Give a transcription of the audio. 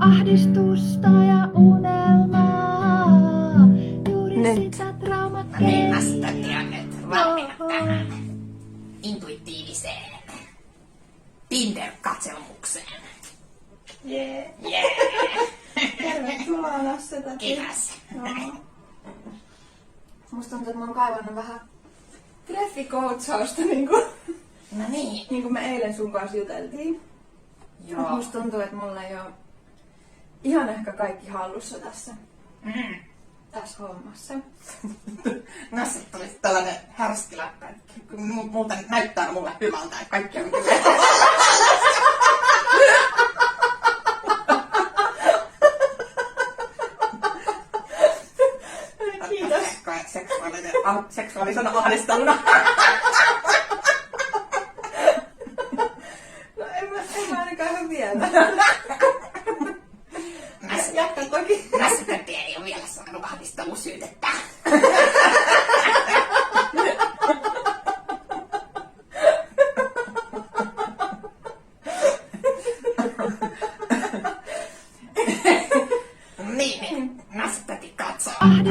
ahdistusta ja unelmaa. Juuri Nyt. sitä No niin, aseteltiin on nyt valmiina tähän intuitiiviseen Tinder-katselmukseen. Jee. Jee! Tervetuloa Lasse-täti. Kiitos. Joo. Musta tuntuu, että mä oon kaivannut vähän treffikoutsausta, No niin. niin kuin me eilen sun kanssa juteltiin. Joo. Musta tuntuu, että mulla ei oo ihan ehkä kaikki hallussa tässä hommassa. No sit tuli tällainen härski läppä, että multa näyttää mulle hyvältä, että kaikki on kyllä. Kiitos. Seksuaalisen ahdisteluna. No en mä ainakaan ihan vielä. Mä Jatka toki. sitten ei ole vielä saanut ahdistelusyytettä. Niin, mä sitten katsoo, mitä